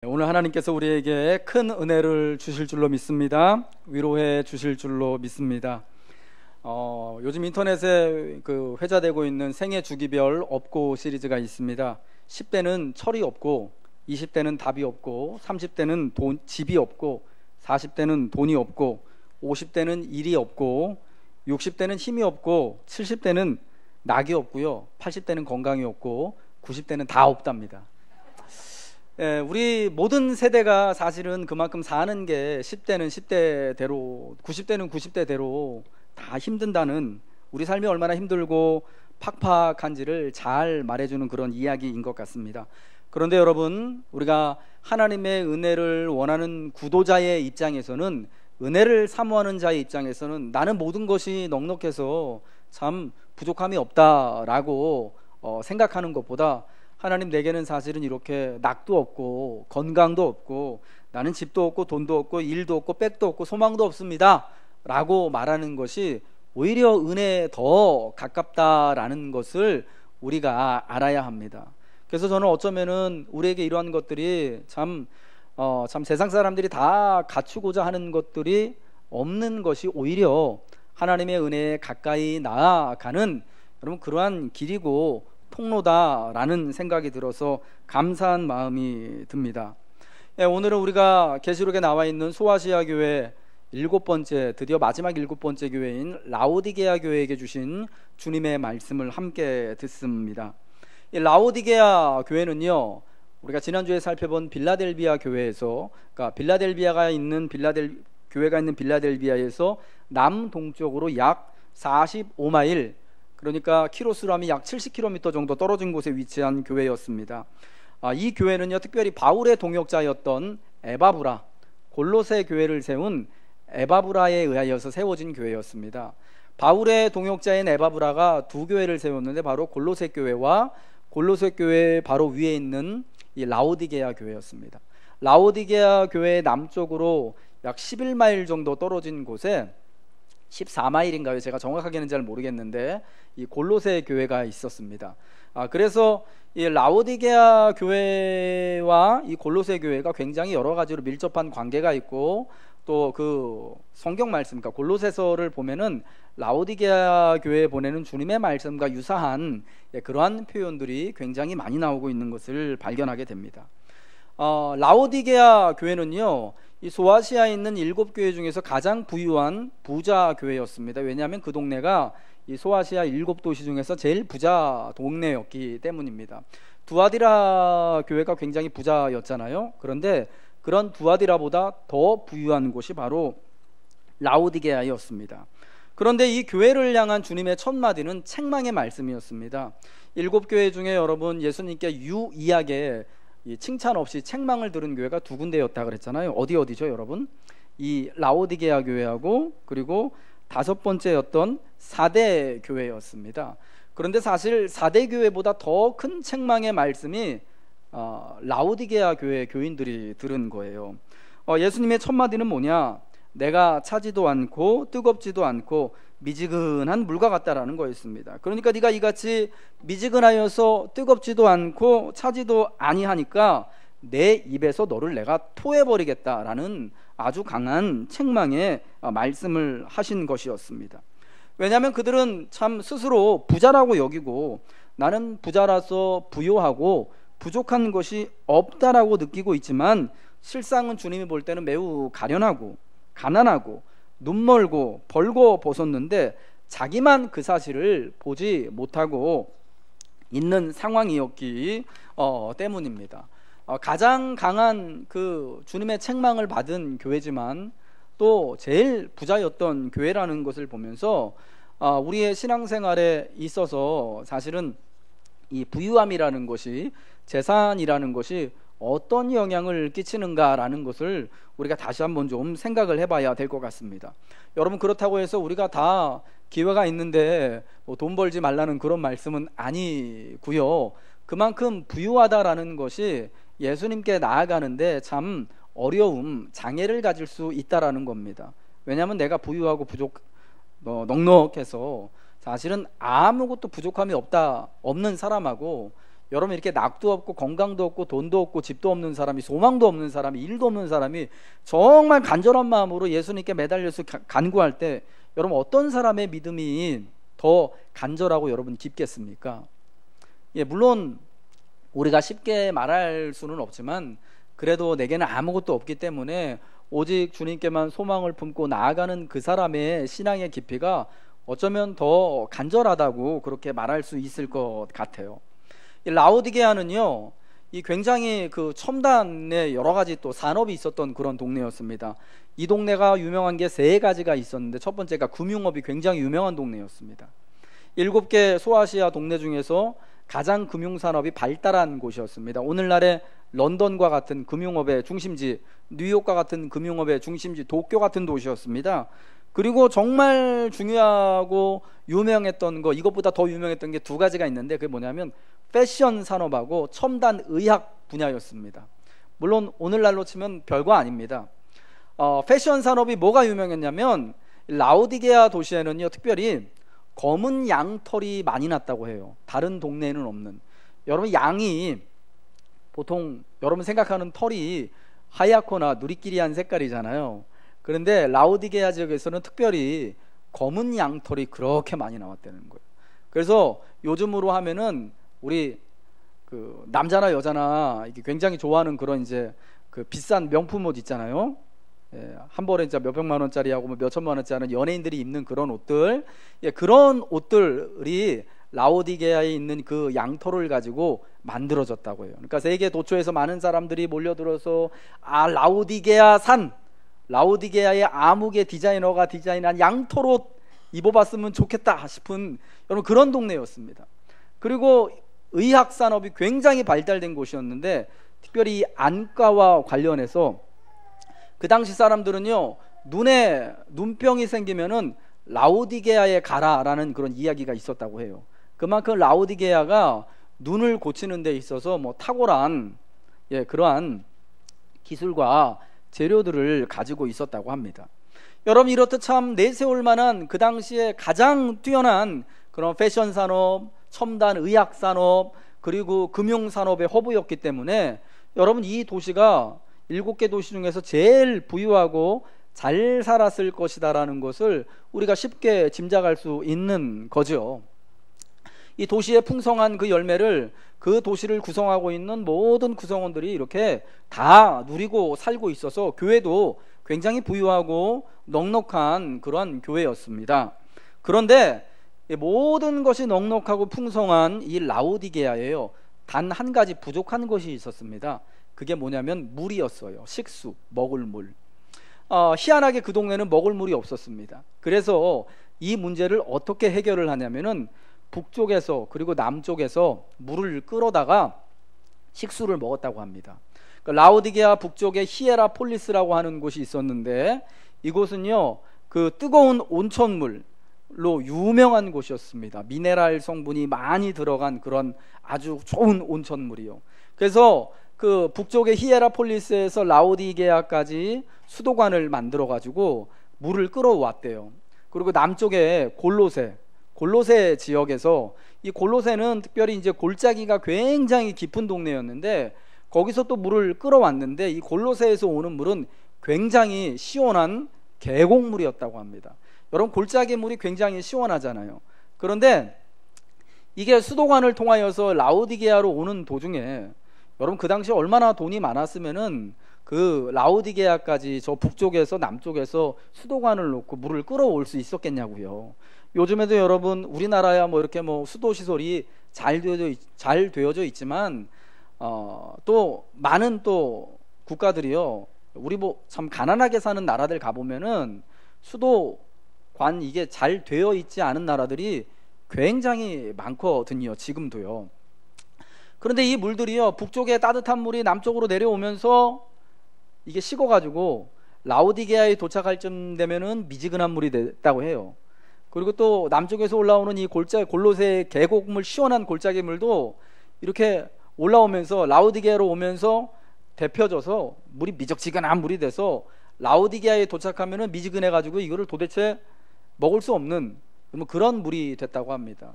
오늘 하나님께서 우리에게 큰 은혜를 주실 줄로 믿습니다. 위로해 주실 줄로 믿습니다. 요즘 인터넷에 회자되고 있는 생애 주기별 없고 시리즈가 있습니다. 10대는 철이 없고, 20대는 답이 없고, 30대는 집이 없고, 40대는 돈이 없고, 50대는 일이 없고, 60대는 힘이 없고, 70대는 낙이 없고요, 80대는 건강이 없고, 90대는 다 없답니다. 우리 모든 세대가 사실은 그만큼 사는 게 10대는 10대대로, 90대는 90대대로 다 힘든다는, 우리 삶이 얼마나 힘들고 팍팍한지를 잘 말해주는 그런 이야기인 것 같습니다. 그런데 여러분, 우리가 하나님의 은혜를 원하는 구도자의 입장에서는, 은혜를 사모하는 자의 입장에서는 나는 모든 것이 넉넉해서 참 부족함이 없다라고 생각하는 것보다, 하나님, 내게는 사실은 이렇게 낙도 없고 건강도 없고 나는 집도 없고 돈도 없고 일도 없고 백도 없고 소망도 없습니다 라고 말하는 것이 오히려 은혜에 더 가깝다라는 것을 우리가 알아야 합니다. 그래서 저는 어쩌면은 우리에게 이러한 것들이 참 세상 사람들이 다 갖추고자 하는 것들이 없는 것이 오히려 하나님의 은혜에 가까이 나아가는, 여러분, 그러한 길이고 통로다라는 생각이 들어서 감사한 마음이 듭니다. 오늘은 우리가 계시록에 나와 있는 소아시아 교회 7번째, 드디어 마지막 7번째 교회인 라오디게아 교회에게 주신 주님의 말씀을 함께 듣습니다. 이 라오디게아 교회는요, 우리가 지난주에 살펴본 빌라델비아 교회에서, 그러니까 교회가 있는 빌라델비아에서 남동쪽으로 약 45마일, 그러니까 키로수로 하면 약 70km 정도 떨어진 곳에 위치한 교회였습니다. 이 교회는요, 특별히 바울의 동역자였던 에바브라, 골로새 교회를 세운 에바브라에 의하여서 세워진 교회였습니다. 바울의 동역자인 에바브라가 두 교회를 세웠는데, 바로 골로새 교회와 골로새 교회 바로 위에 있는 이 라오디게아 교회였습니다. 라오디게아 교회의 남쪽으로 약 11마일 정도 떨어진 곳에 14마일인가요? 제가 정확하게는 잘 모르겠는데 이 골로새 교회가 있었습니다. 그래서 이 라오디게아 교회와 이 골로새 교회가 굉장히 여러 가지로 밀접한 관계가 있고, 또 그 성경 말씀, 그러니까 골로새서를 보면은 라오디게아 교회에 보내는 주님의 말씀과 유사한 그러한 표현들이 굉장히 많이 나오고 있는 것을 발견하게 됩니다. 라오디게아 교회는요, 이 소아시아에 있는 7교회 중에서 가장 부유한 부자 교회였습니다. 왜냐하면 그 동네가 이 소아시아 7도시 중에서 제일 부자 동네였기 때문입니다. 두아디라 교회가 굉장히 부자였잖아요. 그런데 그런 두아디라보다 더 부유한 곳이 바로 라오디게아였습니다. 그런데 이 교회를 향한 주님의 첫 마디는 책망의 말씀이었습니다. 7교회 중에 여러분, 예수님께 유이하게 이 칭찬 없이 책망을 들은 교회가 두 군데였다 그랬잖아요. 어디죠 여러분? 이 라오디게아 교회하고, 그리고 5번째였던 사대 교회였습니다. 그런데 사실 사대 교회보다 더 큰 책망의 말씀이 라오디게아 교회 교인들이 들은 거예요. 예수님의 첫 마디는 뭐냐? 내가 차지도 않고 뜨겁지도 않고 미지근한 물과 같다라는 거였습니다. 그러니까 네가 이같이 미지근하여서 뜨겁지도 않고 차지도 아니하니까 내 입에서 너를 내가 토해버리겠다라는 아주 강한 책망의 말씀을 하신 것이었습니다. 왜냐하면 그들은 참 스스로 부자라고 여기고, 나는 부자라서 부요하고 부족한 것이 없다라고 느끼고 있지만, 실상은 주님이 볼 때는 매우 가련하고 가난하고 눈멀고 벌고 벗었는데 자기만 그 사실을 보지 못하고 있는 상황이었기 때문입니다. 가장 강한 그 주님의 책망을 받은 교회지만 또 제일 부자였던 교회라는 것을 보면서 우리의 신앙생활에 있어서 사실은 이 부유함이라는 것이, 재산이라는 것이 어떤 영향을 끼치는가라는 것을 우리가 다시 한번 좀 생각을 해봐야 될 것 같습니다. 여러분, 그렇다고 해서 우리가 다 기회가 있는데 돈 벌지 말라는 그런 말씀은 아니고요. 그만큼 부유하다라는 것이 예수님께 나아가는데 참 어려움, 장애를 가질 수 있다라는 겁니다. 왜냐하면 내가 부유하고 넉넉해서 사실은 아무것도 부족함이 없는 사람하고, 여러분 이렇게 낙도 없고 건강도 없고 돈도 없고 집도 없는 사람이, 소망도 없는 사람이, 일도 없는 사람이 정말 간절한 마음으로 예수님께 매달려서 간구할 때 여러분 어떤 사람의 믿음이 더 간절하고 여러분 깊겠습니까? 예, 물론 우리가 쉽게 말할 수는 없지만 그래도 내게는 아무것도 없기 때문에 오직 주님께만 소망을 품고 나아가는 그 사람의 신앙의 깊이가 어쩌면 더 간절하다고 그렇게 말할 수 있을 것 같아요. 이 라오디게아는요, 이 굉장히 그 첨단의 여러 가지 또 산업이 있었던 그런 동네였습니다. 이 동네가 유명한 게 세 가지가 있었는데 첫 번째가 금융업이 굉장히 유명한 동네였습니다. 7개 소아시아 동네 중에서 가장 금융산업이 발달한 곳이었습니다. 오늘날의 런던과 같은 금융업의 중심지, 뉴욕과 같은 금융업의 중심지, 도쿄 같은 도시였습니다. 그리고 정말 중요하고 유명했던 거, 이것보다 더 유명했던 게 두 가지가 있는데 그게 뭐냐면 패션 산업하고 첨단 의학 분야였습니다. 물론 오늘날로 치면 별거 아닙니다. 패션 산업이 뭐가 유명했냐면 라오디게아 도시에는요, 특별히 검은 양털이 많이 났다고 해요. 다른 동네에는 없는. 여러분, 양이 보통 여러분 생각하는 털이 하얗거나 누리끼리한 색깔이잖아요. 그런데 라오디게아 지역에서는 특별히 검은 양털이 그렇게 많이 나왔다는 거예요. 그래서 요즘으로 하면은 우리 그 남자나 여자나 이게 굉장히 좋아하는 그런 이제 그 비싼 명품 옷 있잖아요. 예, 한 벌에 이제 몇백만 원짜리하고 뭐 몇천만 원짜리 연예인들이 입는 그런 옷들, 예, 그런 옷들이 라오디게아에 있는 그 양털을 가지고 만들어졌다고 해요. 그러니까 세계 도처에서 많은 사람들이 몰려들어서 라오디게아 산, 라오디게아의 아무개 디자이너가 디자인한 양털옷 입어봤으면 좋겠다 싶은 여러분 그런 동네였습니다. 그리고 의학 산업이 굉장히 발달된 곳이었는데 특별히 안과와 관련해서 그 당시 사람들은요, 눈에 눈병이 생기면은 라오디게아에 가라라는 그런 이야기가 있었다고 해요. 그만큼 라오디게아가 눈을 고치는 데 있어서 뭐 탁월한, 예, 그러한 기술과 재료들을 가지고 있었다고 합니다. 여러분, 이렇듯 참 내세울 만한 그 당시에 가장 뛰어난 그런 패션 산업, 첨단 의학 산업, 그리고 금융 산업의 허브였기 때문에 여러분 이 도시가 7개 도시 중에서 제일 부유하고 잘 살았을 것이다라는 것을 우리가 쉽게 짐작할 수 있는 거죠. 이 도시의 풍성한 그 열매를 그 도시를 구성하고 있는 모든 구성원들이 이렇게 다 누리고 살고 있어서 교회도 굉장히 부유하고 넉넉한 그런 교회였습니다. 그런데 모든 것이 넉넉하고 풍성한 이 라오디게아에요, 단 한 가지 부족한 것이 있었습니다. 그게 뭐냐면 물이었어요. 식수, 먹을 물. 희한하게 그 동네는 먹을 물이 없었습니다. 그래서 이 문제를 어떻게 해결을 하냐면은 북쪽에서 그리고 남쪽에서 물을 끌어다가 식수를 먹었다고 합니다. 라오디게아 북쪽에 히에라폴리스라고 하는 곳이 있었는데 이곳은요, 그 뜨거운 온천물로 유명한 곳이었습니다. 미네랄 성분이 많이 들어간 그런 아주 좋은 온천물이요. 그래서 그 북쪽의 히에라폴리스에서 라오디게아까지 수도관을 만들어 가지고 물을 끌어왔대요. 그리고 남쪽에 골로새 지역에서, 이 골로새는 특별히 이제 골짜기가 굉장히 깊은 동네였는데 거기서 또 물을 끌어왔는데 이 골로새에서 오는 물은 굉장히 시원한 계곡물이었다고 합니다. 여러분, 골짜기 물이 굉장히 시원하잖아요. 그런데 이게 수도관을 통하여서 라오디게아로 오는 도중에 여러분 그 당시에 얼마나 돈이 많았으면은 그 라오디게아까지 저 북쪽에서 남쪽에서 수도관을 놓고 물을 끌어올 수 있었겠냐고요. 요즘에도 여러분 우리나라야 뭐 이렇게 뭐 수도 시설이 잘 되어져 있지만 또 많은 또 국가들이요, 우리 뭐 참 가난하게 사는 나라들 가보면은 수도관 이게 잘 되어 있지 않은 나라들이 굉장히 많거든요, 지금도요. 그런데 이 물들이요, 북쪽에 따뜻한 물이 남쪽으로 내려오면서 이게 식어가지고 라오디게아에 도착할 쯤 되면은 미지근한 물이 됐다고 해요. 그리고 또 남쪽에서 올라오는 이 골로새 계곡물, 시원한 골짜기 물도 이렇게 올라오면서 라오디게아로 오면서 데펴져서 물이 미적지근한 물이 돼서 라오디게아에 도착하면은 미지근해가지고 이거를 도대체 먹을 수 없는 그런 물이 됐다고 합니다.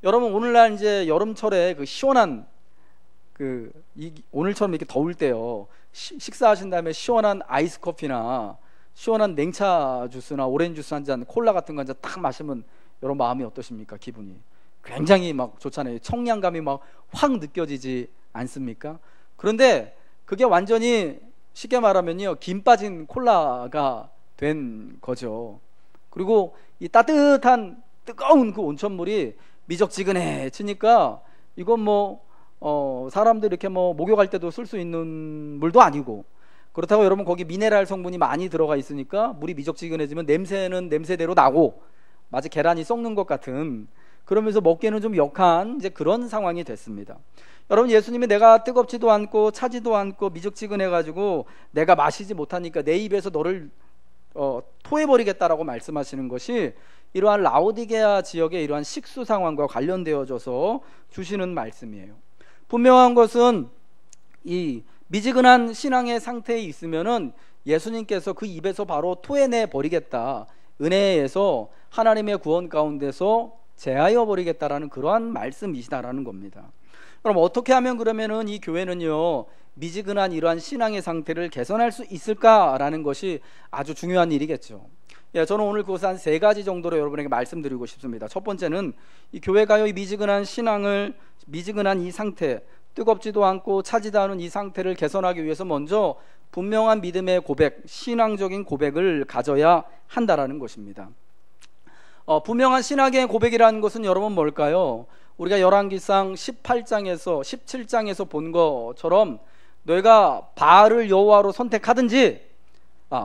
여러분 오늘날 이제 여름철에 그 시원한 오늘처럼 이렇게 더울 때요, 식사하신 다음에 시원한 아이스 커피나 시원한 냉차 주스나 오렌지 주스 한 잔, 콜라 같은 거 한 잔 딱 마시면 여러분 마음이 어떠십니까? 기분이 굉장히 막 좋잖아요. 청량감이 막 확 느껴지지 않습니까? 그런데 그게 완전히 쉽게 말하면요, 김 빠진 콜라가 된 거죠. 그리고 이 따뜻한 뜨거운 그 온천물이 미적지근해지니까 이건 뭐 사람들이 이렇게 뭐 목욕할 때도 쓸 수 있는 물도 아니고, 그렇다고 여러분 거기 미네랄 성분이 많이 들어가 있으니까 물이 미적지근해지면 냄새는 냄새대로 나고 마치 계란이 썩는 것 같은, 그러면서 먹기에는 좀 역한 이제 그런 상황이 됐습니다. 여러분, 예수님이 내가 뜨겁지도 않고 차지도 않고 미적지근해 가지고 내가 마시지 못하니까 내 입에서 너를 토해버리겠다라고 말씀하시는 것이 이러한 라오디게아 지역의 이러한 식수 상황과 관련되어져서 주시는 말씀이에요. 분명한 것은 이 미지근한 신앙의 상태에 있으면은 예수님께서 그 입에서 바로 토해내 버리겠다, 은혜에서 하나님의 구원 가운데서 제하여 버리겠다라는 그러한 말씀이시다라는 겁니다. 그럼 어떻게 하면 그러면은 이 교회는요, 미지근한 이러한 신앙의 상태를 개선할 수 있을까라는 것이 아주 중요한 일이겠죠. 예, 저는 오늘 그것을 한 3가지 정도로 여러분에게 말씀드리고 싶습니다. 첫 번째는 이 교회가요, 이 미지근한 신앙을, 미지근한 이 상태, 뜨겁지도 않고 차지도 않은 이 상태를 개선하기 위해서 먼저 분명한 믿음의 고백, 신앙적인 고백을 가져야 한다라는 것입니다. 분명한 신앙의 고백이라는 것은 여러분 뭘까요? 우리가 열왕기상 18장에서 17장에서 본 것처럼 너희가 바알을 여호와로 선택하든지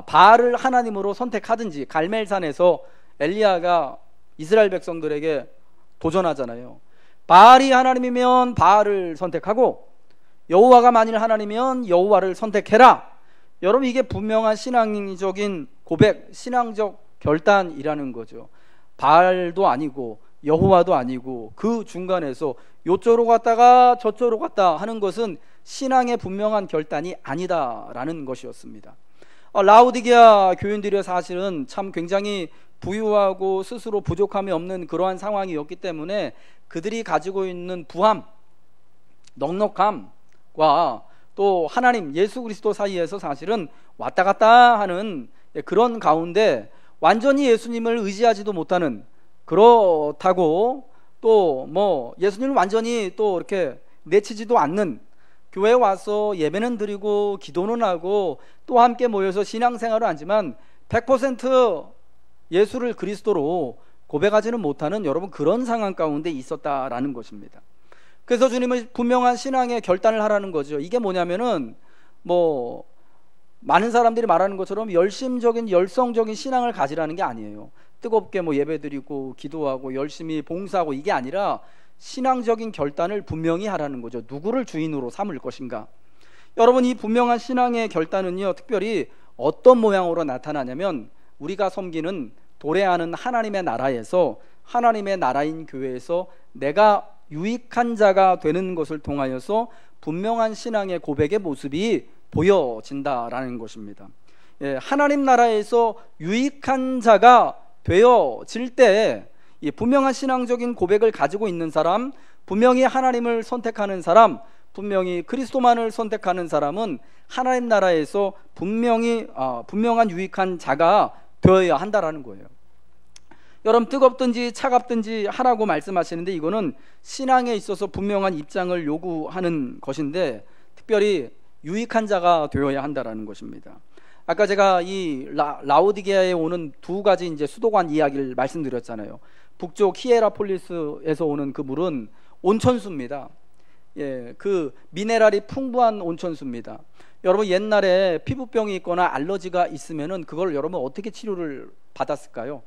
바알을 하나님으로 선택하든지, 갈멜산에서 엘리야가 이스라엘 백성들에게 도전하잖아요. 바알이 하나님이면 바알을 선택하고 여호와가 만일 하나님이면 여호와를 선택해라. 여러분, 이게 분명한 신앙적인 고백, 신앙적 결단이라는 거죠. 바알도 아니고 여호와도 아니고 그 중간에서 요쪽으로 갔다가 저쪽으로 갔다 하는 것은 신앙의 분명한 결단이 아니다라는 것이었습니다. 라오디게아 교인들이 사실은 참 굉장히 부유하고 스스로 부족함이 없는 그러한 상황이었기 때문에 그들이 가지고 있는 부함, 넉넉함과 또 하나님 예수 그리스도 사이에서 사실은 왔다 갔다 하는 그런 가운데 완전히 예수님을 의지하지도 못하는, 그렇다고 또 뭐 예수님을 완전히 또 이렇게 내치지도 않는, 교회에 와서 예배는 드리고 기도는 하고 또 함께 모여서 신앙생활을 하지만 100% 예수를 그리스도로 고백하지는 못하는 여러분 그런 상황 가운데 있었다라는 것입니다. 그래서 주님은 분명한 신앙의 결단을 하라는 거죠. 이게 뭐냐면은 뭐 많은 사람들이 말하는 것처럼 열심적인 열성적인 신앙을 가지라는 게 아니에요. 뜨겁게 뭐 예배드리고 기도하고 열심히 봉사하고 이게 아니라 신앙적인 결단을 분명히 하라는 거죠. 누구를 주인으로 삼을 것인가. 여러분, 이 분명한 신앙의 결단은요, 특별히 어떤 모양으로 나타나냐면 우리가 섬기는 도래하는 하나님의 나라에서, 하나님의 나라인 교회에서 내가 유익한 자가 되는 것을 통하여서 분명한 신앙의 고백의 모습이 보여진다라는 것입니다. 예, 하나님 나라에서 유익한 자가 되어질 때 이 분명한 신앙적인 고백을 가지고 있는 사람, 분명히 하나님을 선택하는 사람, 분명히 그리스도만을 선택하는 사람은 하나님 나라에서 분명히 분명한 유익한 자가 되어야 한다라는 거예요. 여러분, 뜨겁든지 차갑든지 하라고 말씀하시는데 이거는 신앙에 있어서 분명한 입장을 요구하는 것인데 특별히 유익한 자가 되어야 한다라는 것입니다. 아까 제가 이 라오디게아에 오는 2가지 이제 수도관 이야기를 말씀드렸잖아요. 북쪽 히에라폴리스에서 오는 그 물은 온천수입니다. 예, 그 미네랄이 풍부한 온천수입니다. 여러분, 옛날에 피부병이 있거나 알러지가 있으면은 그걸 여러분 어떻게 치료를 받았을까요?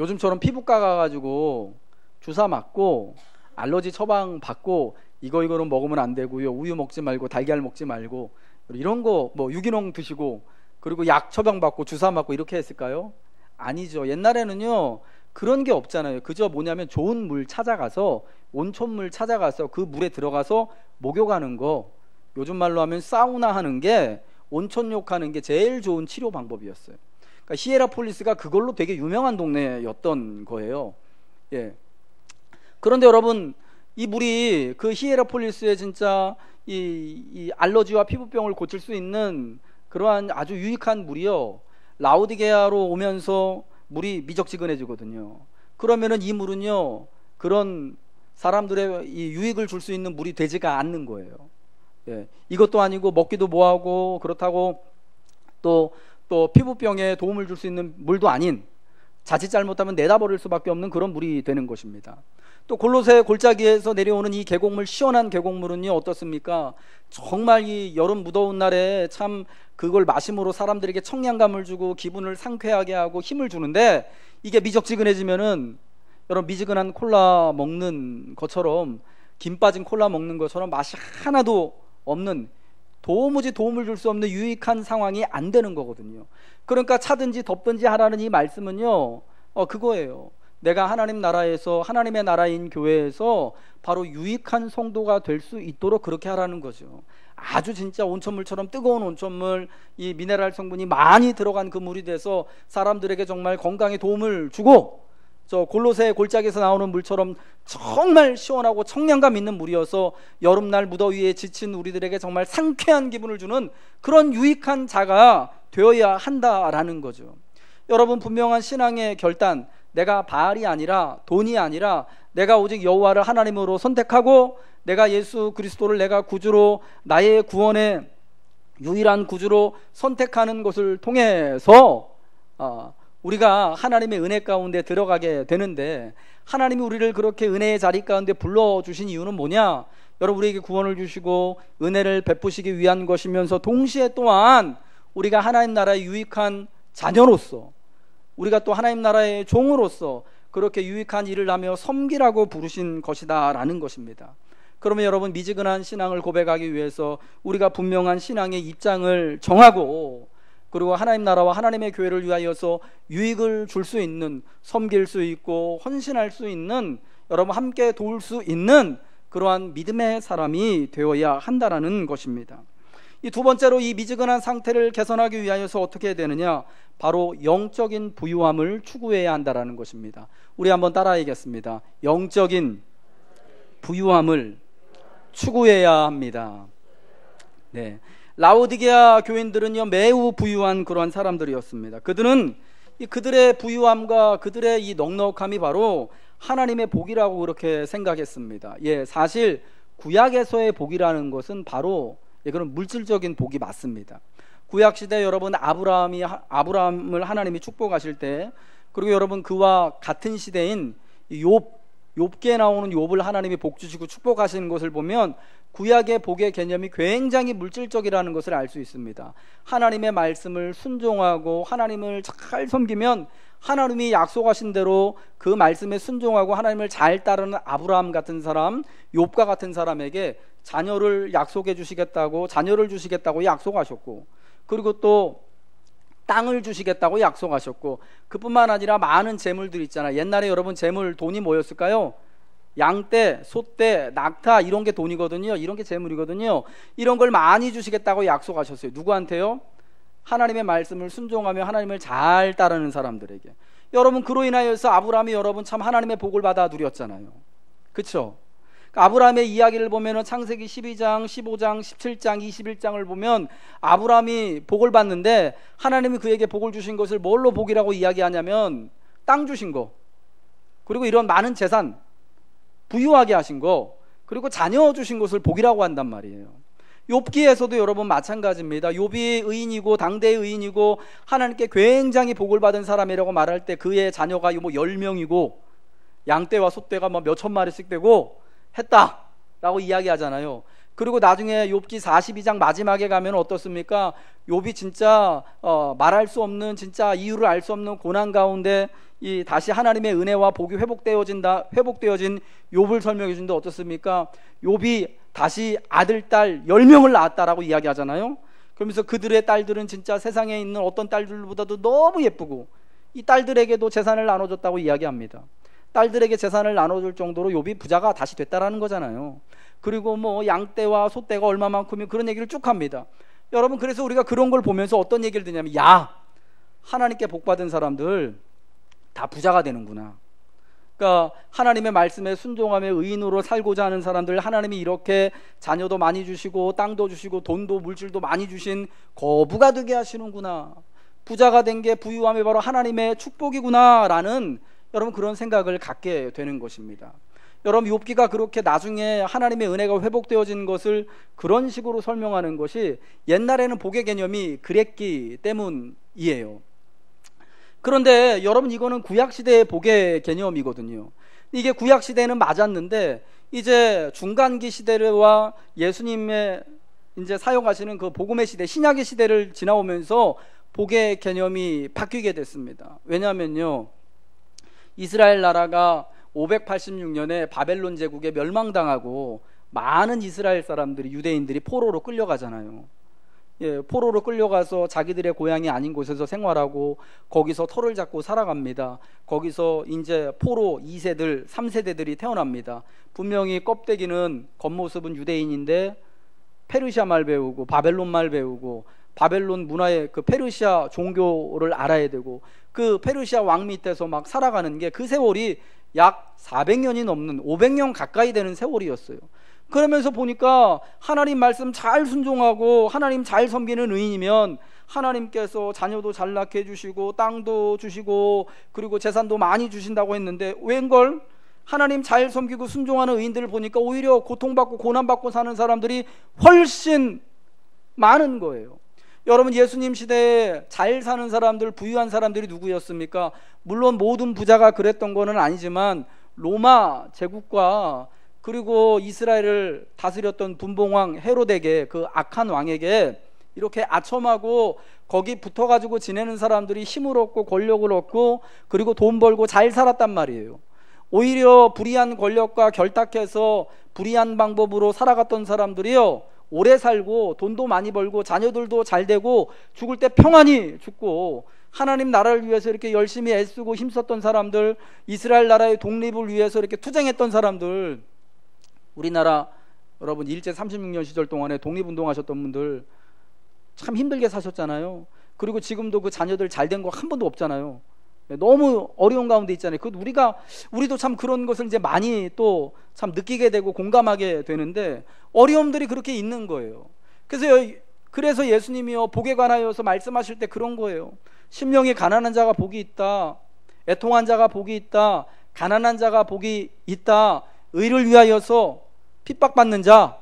요즘처럼 피부과 가가지고 주사 맞고 알러지 처방 받고 이거는 먹으면 안 되고요, 우유 먹지 말고 달걀 먹지 말고 이런 거 뭐 유기농 드시고 그리고 약 처방 받고 주사 맞고 이렇게 했을까요? 아니죠. 옛날에는요 그런 게 없잖아요. 그저 뭐냐면 좋은 물 찾아가서, 온천물 찾아가서 그 물에 들어가서 목욕하는 거, 요즘 말로 하면 사우나 하는 게, 온천욕 하는 게 제일 좋은 치료 방법이었어요. 그러니까 히에라폴리스가 그걸로 되게 유명한 동네였던 거예요. 예. 그런데 여러분, 이 물이 그 히에라폴리스의 진짜 이 알러지와 피부병을 고칠 수 있는 그러한 아주 유익한 물이요, 라오디게아로 오면서 물이 미적지근해지거든요. 그러면은 이 물은요, 그런 사람들의 이 유익을 줄 수 있는 물이 되지가 않는 거예요. 예. 이것도 아니고 먹기도 뭐하고 그렇다고 또 피부병에 도움을 줄 수 있는 물도 아닌, 자칫 잘못하면 내다 버릴 수밖에 없는 그런 물이 되는 것입니다. 또 골로새 골짜기에서 내려오는 이 계곡물, 시원한 계곡물은요 어떻습니까? 정말 이 여름 무더운 날에 참 그걸 마심으로 사람들에게 청량감을 주고 기분을 상쾌하게 하고 힘을 주는데, 이게 미적지근해지면은 여러분, 미지근한 콜라 먹는 것처럼, 김 빠진 콜라 먹는 것처럼 맛이 하나도 없는, 도무지 도움을 줄 수 없는 유익한 상황이 안 되는 거거든요. 그러니까 차든지 덥든지 하라는 이 말씀은요, 그거예요. 내가 하나님 나라에서, 하나님의 나라인 교회에서 바로 유익한 성도가 될 수 있도록 그렇게 하라는 거죠. 아주 진짜 온천물처럼 뜨거운 온천물, 이 미네랄 성분이 많이 들어간 그 물이 돼서 사람들에게 정말 건강에 도움을 주고, 저 골로새 골짜기에서 나오는 물처럼 정말 시원하고 청량감 있는 물이어서 여름날 무더위에 지친 우리들에게 정말 상쾌한 기분을 주는 그런 유익한 자가 되어야 한다라는 거죠. 여러분, 분명한 신앙의 결단, 내가 바알이 아니라, 돈이 아니라, 내가 오직 여호와를 하나님으로 선택하고 내가 예수 그리스도를 내가 구주로, 나의 구원의 유일한 구주로 선택하는 것을 통해서 우리가 하나님의 은혜 가운데 들어가게 되는데, 하나님이 우리를 그렇게 은혜의 자리 가운데 불러주신 이유는 뭐냐? 여러분, 우리에게 구원을 주시고 은혜를 베푸시기 위한 것이면서 동시에 또한 우리가 하나님 나라의 유익한 자녀로서, 우리가 또 하나님 나라의 종으로서 그렇게 유익한 일을 하며 섬기라고 부르신 것이다 라는 것입니다. 그러면 여러분, 미지근한 신앙을 고백하기 위해서 우리가 분명한 신앙의 입장을 정하고, 그리고 하나님 나라와 하나님의 교회를 위하여서 유익을 줄 수 있는, 섬길 수 있고 헌신할 수 있는, 여러분 함께 도울 수 있는 그러한 믿음의 사람이 되어야 한다라는 것입니다. 이 두 번째로, 이 미지근한 상태를 개선하기 위하여서 어떻게 해야 되느냐? 바로 영적인 부유함을 추구해야 한다라는 것입니다. 우리 한번 따라하겠습니다. 영적인 부유함을 추구해야 합니다. 네. 라오디게아 교인들은요 매우 부유한 그러한 사람들이었습니다. 그들은 그들의 부유함과 그들의 이 넉넉함이 바로 하나님의 복이라고 그렇게 생각했습니다. 예, 사실 구약에서의 복이라는 것은 바로 그런 물질적인 복이 맞습니다. 구약 시대 여러분, 아브라함을 하나님이 축복하실 때, 그리고 여러분 그와 같은 시대인 욥기에 나오는 욥을 하나님이 복 주시고 축복하시는 것을 보면 구약의 복의 개념이 굉장히 물질적이라는 것을 알 수 있습니다. 하나님의 말씀을 순종하고 하나님을 잘 섬기면 하나님이 약속하신 대로 그 말씀에 순종하고 하나님을 잘 따르는 아브라함 같은 사람, 욥과 같은 사람에게 자녀를 약속해 주시겠다고, 자녀를 주시겠다고 약속하셨고, 그리고 또 땅을 주시겠다고 약속하셨고, 그뿐만 아니라 많은 재물들 있잖아요. 옛날에 여러분 재물, 돈이 뭐였을까요? 양떼, 소떼, 낙타, 이런 게 돈이거든요. 이런 게 재물이거든요. 이런 걸 많이 주시겠다고 약속하셨어요. 누구한테요? 하나님의 말씀을 순종하며 하나님을 잘 따르는 사람들에게. 여러분, 그로 인하여서 아브라함이 여러분 참 하나님의 복을 받아 누렸잖아요. 그렇죠? 아브라함의 이야기를 보면 창세기 12장, 15장, 17장, 21장을 보면 아브라함이 복을 받는데 하나님이 그에게 복을 주신 것을 뭘로 복이라고 이야기하냐면 땅 주신 거, 그리고 이런 많은 재산 부유하게 하신 거, 그리고 자녀 주신 것을 복이라고 한단 말이에요. 욥기에서도 여러분 마찬가지입니다. 욥이 의인이고 당대의 의인이고 하나님께 굉장히 복을 받은 사람이라고 말할 때 그의 자녀가 뭐 10명이고 양떼와 소떼가 뭐 몇천 마리씩 되고 했다라고 이야기하잖아요. 그리고 나중에 욥기 42장 마지막에 가면 어떻습니까? 욥이 진짜 말할 수 없는, 진짜 이유를 알 수 없는 고난 가운데 이 다시 하나님의 은혜와 복이 회복되어진 욥을 설명해 준데 어떻습니까? 욥이 다시 아들, 딸 10명을 낳았다라고 이야기하잖아요. 그러면서 그들의 딸들은 진짜 세상에 있는 어떤 딸들보다도 너무 예쁘고 이 딸들에게도 재산을 나눠줬다고 이야기합니다. 딸들에게 재산을 나눠줄 정도로 욥이 부자가 다시 됐다라는 거잖아요. 그리고 뭐 양떼와 소떼가 얼마만큼이, 그런 얘기를 쭉 합니다. 여러분, 그래서 우리가 그런 걸 보면서 어떤 얘기를 듣냐면, 야, 하나님께 복 받은 사람들 다 부자가 되는구나. 그러니까 하나님의 말씀에 순종하며 의인으로 살고자 하는 사람들, 하나님이 이렇게 자녀도 많이 주시고 땅도 주시고 돈도 물질도 많이 주신 거부가 되게 하시는구나, 부자가 된 게 부유함이 바로 하나님의 축복이구나 라는 여러분 그런 생각을 갖게 되는 것입니다. 여러분 욥기가 그렇게 나중에 하나님의 은혜가 회복되어진 것을 그런 식으로 설명하는 것이 옛날에는 복의 개념이 그랬기 때문이에요. 그런데 여러분 이거는 구약시대의 복의 개념이거든요. 이게 구약시대는 맞았는데 이제 중간기 시대와 예수님의 이제 사용하시는 그 복음의 시대, 신약의 시대를 지나오면서 복의 개념이 바뀌게 됐습니다. 왜냐하면요, 이스라엘 나라가 586년에 바벨론 제국에 멸망당하고 많은 이스라엘 사람들이, 유대인들이 포로로 끌려가잖아요. 포로로 끌려가서 자기들의 고향이 아닌 곳에서 생활하고 거기서 터를 잡고 살아갑니다. 거기서 이제 포로 2세들, 3세대들이 태어납니다. 분명히 껍데기는, 겉모습은 유대인인데 페르시아 말 배우고 바벨론 말 배우고 바벨론 문화의 그 페르시아 종교를 알아야 되고 그 페르시아 왕 밑에서 막 살아가는 게 그 세월이 약 400년이 넘는 500년 가까이 되는 세월이었어요. 그러면서 보니까 하나님 말씀 잘 순종하고 하나님 잘 섬기는 의인이면 하나님께서 자녀도 잘 낳게 해주시고 땅도 주시고 그리고 재산도 많이 주신다고 했는데 웬걸 하나님 잘 섬기고 순종하는 의인들을 보니까 오히려 고통받고 고난받고 사는 사람들이 훨씬 많은 거예요. 여러분 예수님 시대에 잘 사는 사람들, 부유한 사람들이 누구였습니까? 물론 모든 부자가 그랬던 거는 아니지만 로마 제국과 그리고 이스라엘을 다스렸던 분봉왕 헤로데게, 그 악한 왕에게 이렇게 아첨하고 거기 붙어가지고 지내는 사람들이 힘을 얻고 권력을 얻고 그리고 돈 벌고 잘 살았단 말이에요. 오히려 불의한 권력과 결탁해서 불의한 방법으로 살아갔던 사람들이요, 오래 살고 돈도 많이 벌고 자녀들도 잘 되고 죽을 때 평안히 죽고 하나님 나라를 위해서 이렇게 열심히 애쓰고 힘썼던 사람들, 이스라엘 나라의 독립을 위해서 이렇게 투쟁했던 사람들, 우리나라 여러분 일제 36년 시절 동안에 독립운동하셨던 분들 참 힘들게 사셨잖아요. 그리고 지금도 그 자녀들 잘 된 거 한 번도 없잖아요. 너무 어려운 가운데 있잖아요. 우리도 참 그런 것을 이제 많이 또 참 느끼게 되고 공감하게 되는데 어려움들이 그렇게 있는 거예요. 그래서 예수님이요 복에 관하여서 말씀하실 때 그런 거예요. 심령이 가난한 자가 복이 있다, 애통한 자가 복이 있다, 가난한 자가 복이 있다, 의를 위하여서 핍박받는 자,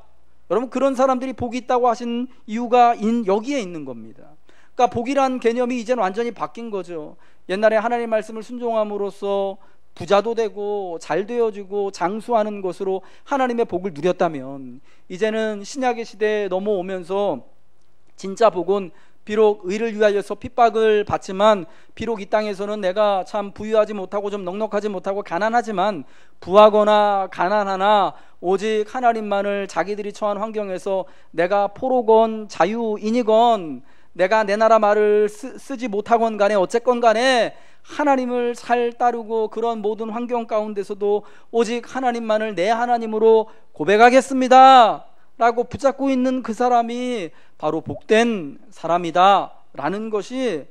여러분 그런 사람들이 복이 있다고 하신 이유가 여기에 있는 겁니다. 그러니까 복이란 개념이 이제는 완전히 바뀐 거죠. 옛날에 하나님 말씀을 순종함으로써 부자도 되고 잘 되어지고 장수하는 것으로 하나님의 복을 누렸다면 이제는 신약의 시대에 넘어오면서 진짜 복은 비록 의를 위하여서 핍박을 받지만 비록 이 땅에서는 내가 참 부유하지 못하고 좀 넉넉하지 못하고 가난하지만 부하거나 가난하나 오직 하나님만을 자기들이 처한 환경에서 내가 포로건 자유인이건 내가 내 나라 말을 쓰지 못하건 간에 어쨌건 간에 하나님을 잘 따르고 그런 모든 환경 가운데서도 오직 하나님만을 내 하나님으로 고백하겠습니다 라고 붙잡고 있는 그 사람이 바로 복된 사람이다 라는 것이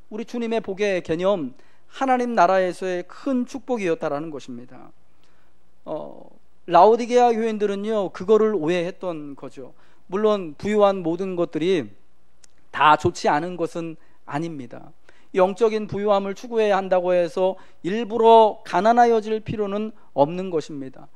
우리 주님의 복의 개념, 하나님 나라에서의 큰 축복이었다라는 것입니다. 라오디게아 교인들은요 그거를 오해했던 거죠. 물론 부유한 모든 것들이 다 좋지 않은 것은 아닙니다. 영적인 부유함을 추구해야 한다고 해서 일부러 가난하여질 필요는 없는 것입니다.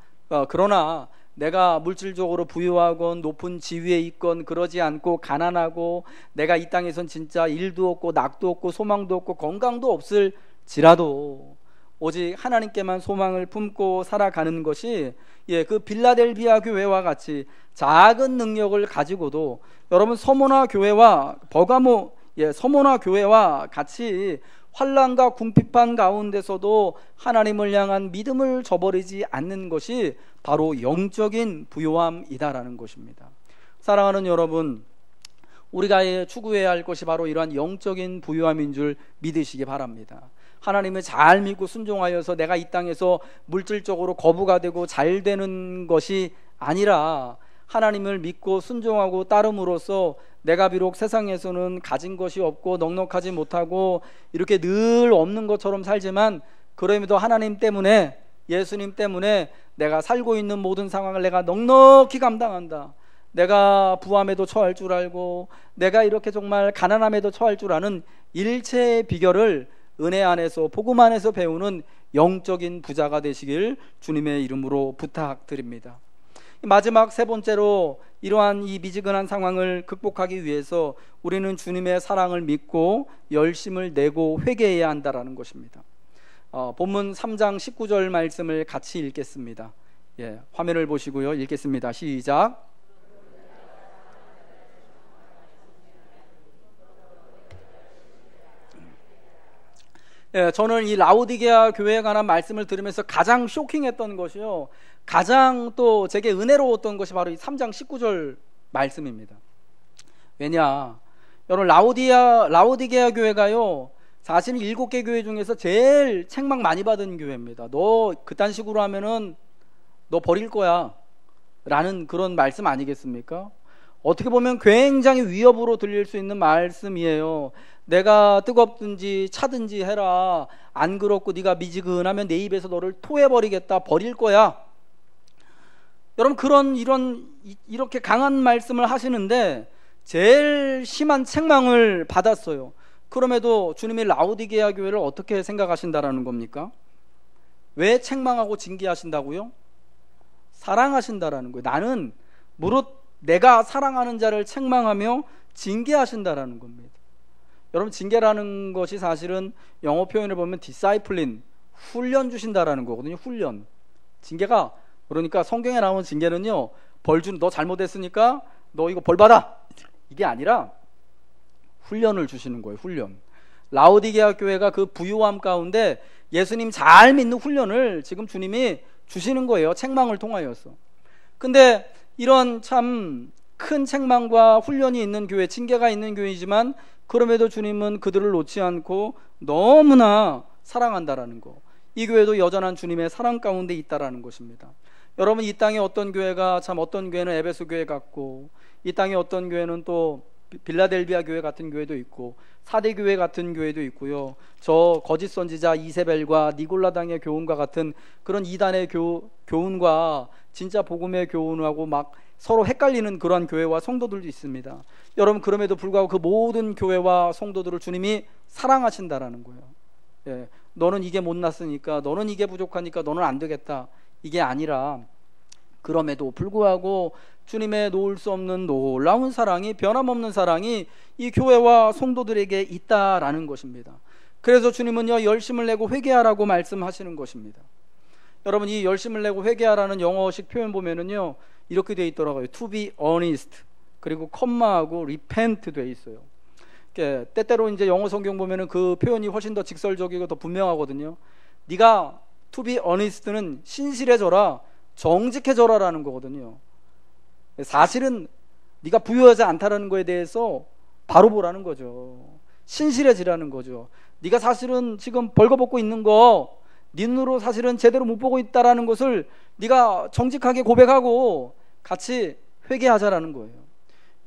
그러나 내가 물질적으로 부유하건 높은 지위에 있건 그러지 않고 가난하고 내가 이 땅에선 진짜 일도 없고 낙도 없고 소망도 없고 건강도 없을지라도 오직 하나님께만 소망을 품고 살아가는 것이 그 빌라델비아 교회와 같이 작은 능력을 가지고도 여러분 서모나 교회와 서모나 교회와 같이 환난과 궁핍한 가운데서도 하나님을 향한 믿음을 저버리지 않는 것이 바로 영적인 부요함이다라는 것입니다. 사랑하는 여러분, 우리가 추구해야 할 것이 바로 이러한 영적인 부요함인 줄 믿으시기 바랍니다. 하나님을 잘 믿고 순종하여서 내가 이 땅에서 물질적으로 거부가 되고 잘 되는 것이 아니라 하나님을 믿고 순종하고 따름으로써 내가 비록 세상에서는 가진 것이 없고 넉넉하지 못하고 이렇게 늘 없는 것처럼 살지만 그럼에도 하나님 때문에 예수님 때문에 내가 살고 있는 모든 상황을 내가 넉넉히 감당한다. 내가 부함에도 처할 줄 알고 내가 이렇게 정말 가난함에도 처할 줄 아는 일체의 비결을 은혜 안에서 복음 안에서 배우는 영적인 부자가 되시길 주님의 이름으로 부탁드립니다. 마지막 세 번째로 이러한 이 미지근한 상황을 극복하기 위해서 우리는 주님의 사랑을 믿고 열심을 내고 회개해야 한다라는 것입니다. 본문 3장 19절 말씀을 같이 읽겠습니다. 화면을 보시고요. 읽겠습니다. 시작. 저는 이 라오디게아 교회에 관한 말씀을 들으면서 가장 쇼킹했던 것이요, 가장 또 제게 은혜로웠던 것이 바로 이 3장 19절 말씀입니다. 왜냐, 여러분 라오디게아 교회가요 사실은 7개 교회 중에서 제일 책망 많이 받은 교회입니다. 너 그딴 식으로 하면은 너 버릴 거야 라는 그런 말씀 아니겠습니까? 어떻게 보면 굉장히 위협으로 들릴 수 있는 말씀이에요. 내가 뜨겁든지 차든지 해라. 안 그렇고 네가 미지근하면 내 입에서 너를 토해버리겠다. 버릴 거야. 여러분 이렇게 강한 말씀을 하시는데 제일 심한 책망을 받았어요. 그럼에도 주님이 라오디게아 교회를 어떻게 생각하신다라는 겁니까? 왜 책망하고 징계하신다고요? 사랑하신다라는 거예요. 나는 무릇 내가 사랑하는 자를 책망하며 징계하신다라는 겁니다. 여러분, 징계라는 것이 사실은 영어 표현을 보면 디사이플린, 훈련 주신다라는 거거든요. 훈련. 징계가, 그러니까 성경에 나오는 징계는요, 너 잘못했으니까 너 이거 벌 받아, 이게 아니라 훈련을 주시는 거예요. 훈련. 라오디게아 교회가 그 부유함 가운데 예수님 잘 믿는 훈련을 지금 주님이 주시는 거예요. 책망을 통하여서. 근데 이런 참 큰 책망과 훈련이 있는 교회, 징계가 있는 교회이지만 그럼에도 주님은 그들을 놓지 않고 너무나 사랑한다라는 거. 이 교회도 여전한 주님의 사랑 가운데 있다라는 것입니다. 여러분, 이 땅에 어떤 교회가 어떤 교회는 에베소 교회 같고, 이 땅에 어떤 교회는 또 빌라델비아 교회 같은 교회도 있고, 사대 교회 같은 교회도 있고요. 저 거짓 선지자 이세벨과 니골라당의 교훈과 같은 그런 이단의 교훈과 진짜 복음의 교훈하고 막 서로 헷갈리는 그러한 교회와 성도들도 있습니다. 여러분, 그럼에도 불구하고 그 모든 교회와 성도들을 주님이 사랑하신다라는 거예요. 너는 이게 못났으니까, 너는 이게 부족하니까 너는 안 되겠다, 이게 아니라 그럼에도 불구하고 주님의 놓을 수 없는 놀라운 사랑이, 변함없는 사랑이 이 교회와 성도들에게 있다라는 것입니다. 그래서 주님은요, 열심을 내고 회개하라고 말씀하시는 것입니다. 여러분, 이 열심을 내고 회개하라는 영어식 표현 보면은요, 이렇게 되어 있더라고요. To be honest, 그리고 컴마하고 repent 되어 있어요. 때때로 이제 영어 성경 보면은 그 표현이 훨씬 더 직설적이고 더 분명하거든요. 네가 to be honest는 신실해져라, 정직해져라라는 거거든요. 사실은 네가 부유하지 않다라는 거에 대해서 바로 보라는 거죠. 신실해지라는 거죠. 네가 사실은 지금 벌거벗고 있는 거 네 눈으로 사실은 제대로 못 보고 있다라는 것을 네가 정직하게 고백하고 같이 회개하자라는 거예요.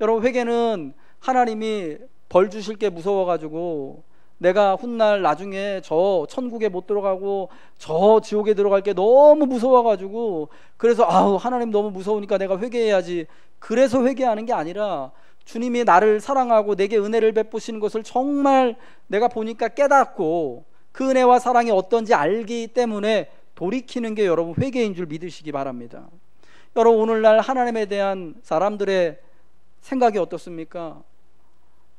여러분, 회개는 하나님이 벌 주실 게 무서워가지고 내가 훗날 나중에 저 천국에 못 들어가고 저 지옥에 들어갈 게 너무 무서워가지고, 그래서 하나님 너무 무서우니까 내가 회개해야지, 그래서 회개하는 게 아니라 주님이 나를 사랑하고 내게 은혜를 베푸시는 것을 정말 내가 보니까 깨닫고 그 은혜와 사랑이 어떤지 알기 때문에 돌이키는 게 여러분 회개인 줄 믿으시기 바랍니다. 여러분, 오늘날 하나님에 대한 사람들의 생각이 어떻습니까?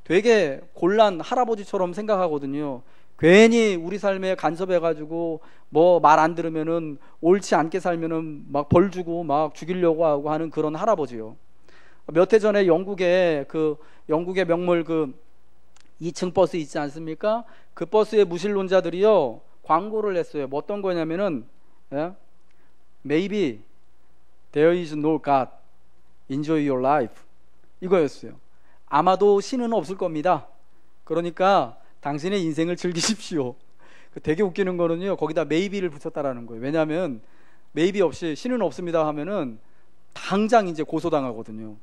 되게 곤란 할아버지처럼 생각하거든요. 괜히 우리 삶에 간섭해가지고 뭐 말 안 들으면은, 옳지 않게 살면은 막 벌 주고 막 죽이려고 하고 하는 그런 할아버지요. 몇 해 전에 영국의 명물 2층 버스 있지 않습니까? 그 버스의 무신론자들이요 광고를 냈어요. 뭐 어떤 거냐면은 Maybe there is no God, enjoy your life, 이거였어요. 아마도 신은 없을 겁니다. 그러니까 당신의 인생을 즐기십시오. 되게 웃기는 거는요, 거기다 maybe를 붙였다라는 거예요. 왜냐하면 maybe 없이 신은 없습니다 하면은 당장 이제 고소당하거든요.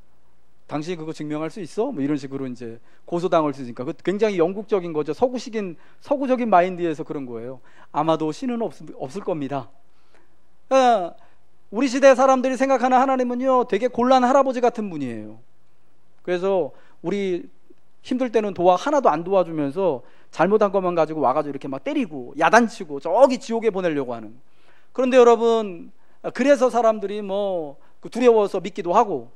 당신이 그거 증명할 수 있어? 뭐 이런 식으로 이제 고소당할 수 있으니까. 굉장히 영국적인 거죠. 서구적인 마인드에서 그런 거예요. 아마도 신은 없을 겁니다. 우리 시대 사람들이 생각하는 하나님은요, 되게 곤란 할아버지 같은 분이에요. 그래서 우리 힘들 때는 하나도 안 도와주면서 잘못한 것만 가지고 와가지고 이렇게 막 때리고 야단치고 저기 지옥에 보내려고 하는. 그런데 여러분, 그래서 사람들이 두려워서 믿기도 하고,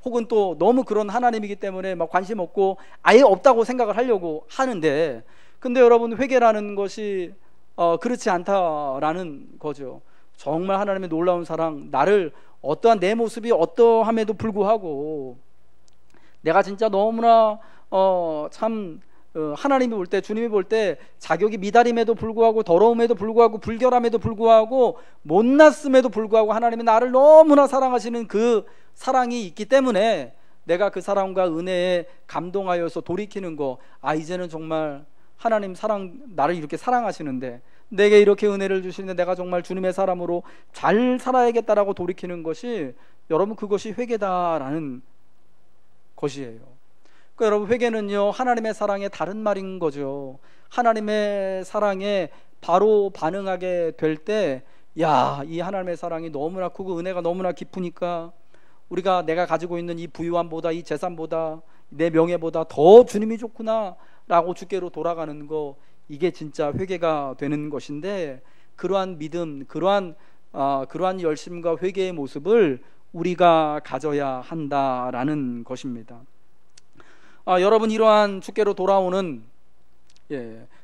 혹은 또 너무 그런 하나님이기 때문에 막 관심 없고 아예 없다고 생각을 하려고 하는데, 근데 여러분, 회개라는 것이 그렇지 않다라는 거죠. 정말 하나님의 놀라운 사랑, 나를 어떠한 내 모습이 어떠함에도 불구하고 내가 진짜 너무나 하나님이 볼 때, 주님이 볼 때 자격이 미달임에도 불구하고, 더러움에도 불구하고, 불결함에도 불구하고, 못났음에도 불구하고 하나님이 나를 너무나 사랑하시는 그 사랑이 있기 때문에 내가 그 사랑과 은혜에 감동하여서 돌이키는 거, 이제는 정말 하나님 나를 이렇게 사랑하시는데, 내게 이렇게 은혜를 주시는데 내가 정말 주님의 사람으로 잘 살아야겠다라고 돌이키는 것이, 여러분, 그것이 회개다라는 것이에요. 그러니까 여러분, 회개는요, 하나님의 사랑의 다른 말인 거죠. 하나님의 사랑에 바로 반응하게 될 때, 이 하나님의 사랑이 너무나 크고 은혜가 너무나 깊으니까 내가 가지고 있는 이 부유함보다, 이 재산보다, 내 명예보다 더 주님이 좋구나 라고 주께로 돌아가는 거, 이게 진짜 회개가 되는 것인데, 그러한 믿음, 그러한 열심과 회개의 모습을 우리가 가져야 한다라는 것입니다. 여러분, 이러한 주께로 돌아오는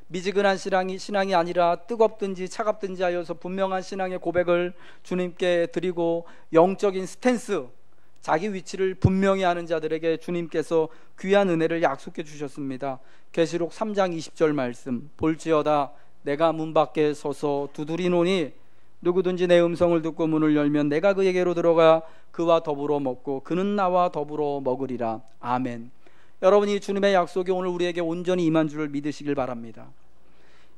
미지근한 신앙이 아니라 뜨겁든지 차갑든지 하여서 분명한 신앙의 고백을 주님께 드리고, 영적인 스탠스, 자기 위치를 분명히 아는 자들에게 주님께서 귀한 은혜를 약속해 주셨습니다. 계시록 3장 20절 말씀, 볼지어다 내가 문 밖에 서서 두드리노니 누구든지 내 음성을 듣고 문을 열면 내가 그에게로 들어가 그와 더불어 먹고 그는 나와 더불어 먹으리라. 아멘. 여러분, 이 주님의 약속이 오늘 우리에게 온전히 임한 줄을 믿으시길 바랍니다.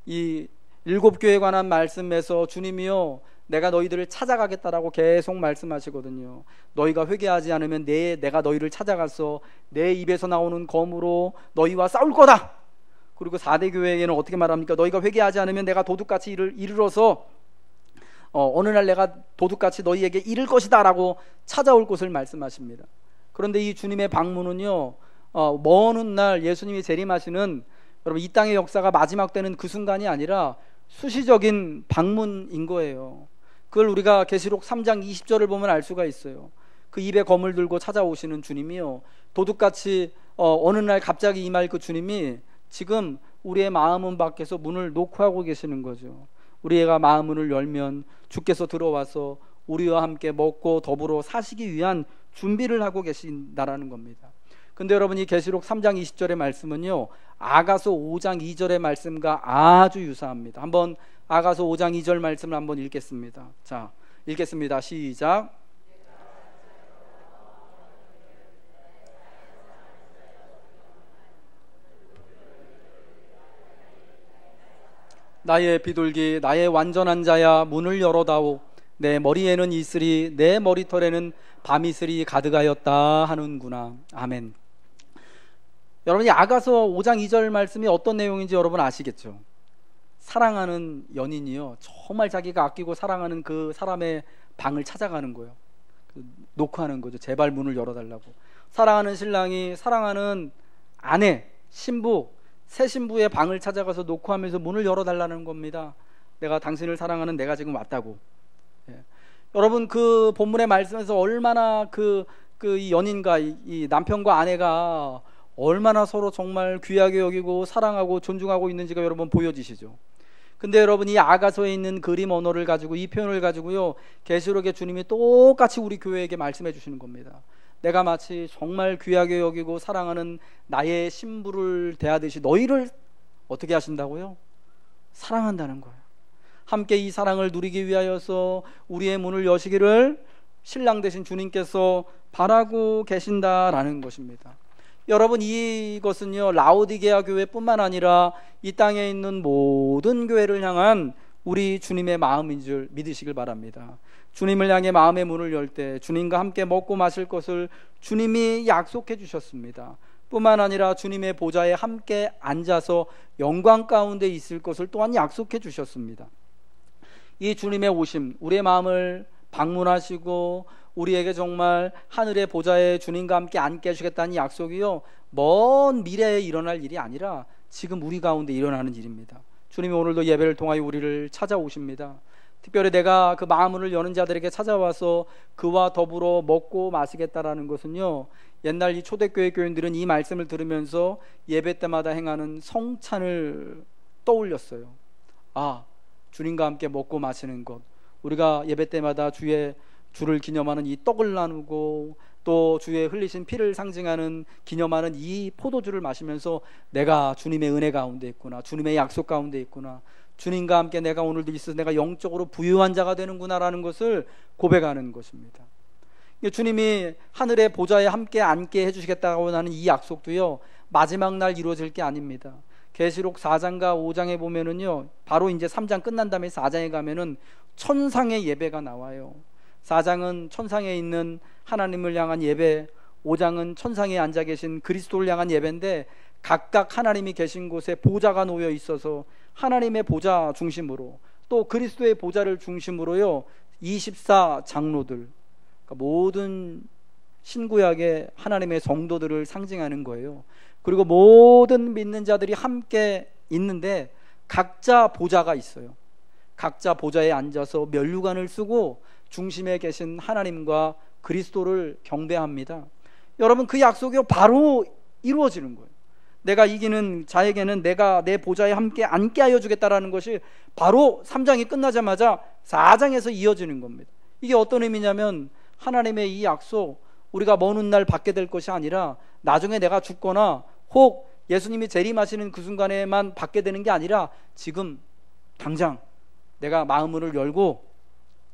이 7교회에 관한 말씀에서 주님이요, 내가 너희들을 찾아가겠다라고 계속 말씀하시거든요. 너희가 회개하지 않으면 내가 너희를 찾아가서 내 입에서 나오는 검으로 너희와 싸울 거다. 그리고 4대 교회에는 어떻게 말합니까? 너희가 회개하지 않으면 내가 도둑같이 이르러서 어느 날 내가 도둑같이 너희에게 이를 것이다 라고 찾아올 것을 말씀하십니다. 그런데 이 주님의 방문은요, 먼 훗날 예수님이 재림하시는, 여러분, 이 땅의 역사가 마지막 되는 그 순간이 아니라 수시적인 방문인 거예요. 그걸 우리가 계시록 3장 20절을 보면 알 수가 있어요. 그 입에 검을 들고 찾아오시는 주님이요, 도둑같이 어느 날 갑자기 임할 그 주님이 지금 우리의 마음문 밖에서 문을 노크하고 계시는 거죠. 우리가 마음문을 열면 주께서 들어와서 우리와 함께 먹고 더불어 사시기 위한 준비를 하고 계신다라는 겁니다. 근데 여러분, 이 계시록 3장 20절의 말씀은요, 아가서 5장 2절의 말씀과 아주 유사합니다. 한번 아가서 5장 2절 말씀을 한번 읽겠습니다. 자, 읽겠습니다. 시작. 나의 비둘기, 나의 완전한 자야, 문을 열어다오. 내 머리에는 이슬이, 내 머리털에는 밤이슬이 가득하였다 하는구나. 아멘. 여러분, 이 아가서 5장 2절 말씀이 어떤 내용인지 여러분 아시겠죠? 사랑하는 연인이요, 정말 자기가 아끼고 사랑하는 그 사람의 방을 찾아가는 거예요. 노크하는 거죠. 제발 문을 열어달라고. 사랑하는 신랑이 사랑하는 아내, 신부, 새 신부의 방을 찾아가서 노크하면서 문을 열어달라는 겁니다. 내가 당신을 사랑하는 내가 지금 왔다고. 여러분, 그 본문의 말씀에서 얼마나 이 연인과 이 남편과 아내가 얼마나 서로 정말 귀하게 여기고 사랑하고 존중하고 있는지가 여러분 보여지시죠? 근데 여러분, 이 아가서에 있는 그림 언어를 가지고, 이 표현을 가지고요, 계시록의 주님이 똑같이 우리 교회에게 말씀해 주시는 겁니다. 내가 마치 정말 귀하게 여기고 사랑하는 나의 신부를 대하듯이 너희를 어떻게 하신다고요? 사랑한다는 거예요. 함께 이 사랑을 누리기 위하여서 우리의 문을 여시기를 신랑 되신 주님께서 바라고 계신다라는 것입니다. 여러분, 이것은요, 라오디게아 교회뿐만 아니라 이 땅에 있는 모든 교회를 향한 우리 주님의 마음인 줄 믿으시길 바랍니다. 주님을 향해 마음의 문을 열 때 주님과 함께 먹고 마실 것을 주님이 약속해 주셨습니다. 뿐만 아니라 주님의 보좌에 함께 앉아서 영광 가운데 있을 것을 또한 약속해 주셨습니다. 이 주님의 오심, 우리의 마음을 방문하시고 우리에게 정말 하늘의 보좌에 주님과 함께 앉게 해주겠다는 약속이요, 먼 미래에 일어날 일이 아니라 지금 우리 가운데 일어나는 일입니다. 주님이 오늘도 예배를 통하여 우리를 찾아오십니다. 특별히 내가 그 마음문을 여는 자들에게 찾아와서 그와 더불어 먹고 마시겠다라는 것은요, 옛날 이 초대교회 교인들은 이 말씀을 들으면서 예배 때마다 행하는 성찬을 떠올렸어요. 아, 주님과 함께 먹고 마시는 것, 우리가 예배 때마다 주의 주를 기념하는 이 떡을 나누고 또 주의 흘리신 피를 상징하는 기념하는 이 포도주를 마시면서 내가 주님의 은혜 가운데 있구나, 주님의 약속 가운데 있구나, 주님과 함께 내가 오늘도 있어서 내가 영적으로 부유한 자가 되는구나라는 것을 고백하는 것입니다. 주님이 하늘의 보좌에 함께 앉게 해주시겠다고 하는 이 약속도요, 마지막 날 이루어질 게 아닙니다. 계시록 4장과 5장에 보면은요, 바로 이제 3장 끝난 다음에 4장에 가면은 천상의 예배가 나와요. 4장은 천상에 있는 하나님을 향한 예배, 5장은 천상에 앉아 계신 그리스도를 향한 예배인데, 각각 하나님이 계신 곳에 보좌가 놓여 있어서 하나님의 보좌 중심으로 또 그리스도의 보좌를 중심으로요, 24장로들, 그러니까 모든 신구약의 하나님의 성도들을 상징하는 거예요. 그리고 모든 믿는 자들이 함께 있는데 각자 보좌가 있어요. 각자 보좌에 앉아서 면류관을 쓰고 중심에 계신 하나님과 그리스도를 경배합니다. 여러분, 그 약속이 바로 이루어지는 거예요. 내가 이기는 자에게는 내가 내 보좌에 함께 앉게 하여 주겠다라는 것이 바로 3장이 끝나자마자 4장에서 이어지는 겁니다. 이게 어떤 의미냐면, 하나님의 이 약속, 우리가 먼 훗날 받게 될 것이 아니라 나중에 내가 죽거나 혹 예수님이 재림하시는 그 순간에만 받게 되는 게 아니라 지금 당장 내가 마음문을 열고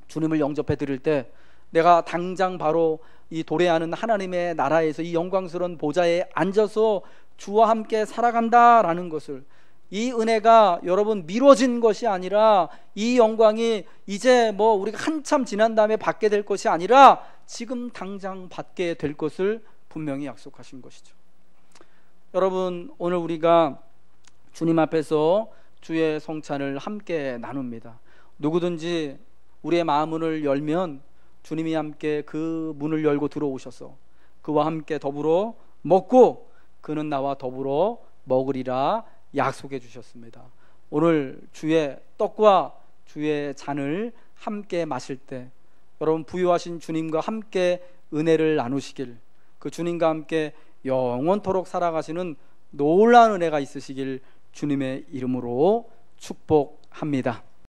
주님을 영접해 드릴 때 내가 당장 바로 이 도래하는 하나님의 나라에서 이 영광스러운 보좌에 앉아서 주와 함께 살아간다라는 것을, 이 은혜가 여러분 미뤄진 것이 아니라 이 영광이 이제 뭐 우리가 한참 지난 다음에 받게 될 것이 아니라 지금 당장 받게 될 것을 분명히 약속하신 것이죠. 여러분, 오늘 우리가 주님 앞에서 주의 성찬을 함께 나눕니다. 누구든지 우리의 마음문을 열면 주님이 함께 그 문을 열고 들어오셔서 그와 함께 더불어 먹고 그는 나와 더불어 먹으리라 약속해 주셨습니다. 오늘 주의 떡과 주의 잔을 함께 마실 때 여러분, 부유하신 주님과 함께 은혜를 나누시길, 그 주님과 함께 영원토록 살아가시는 놀라운 은혜가 있으시길 주님의 이름으로 축복합니다.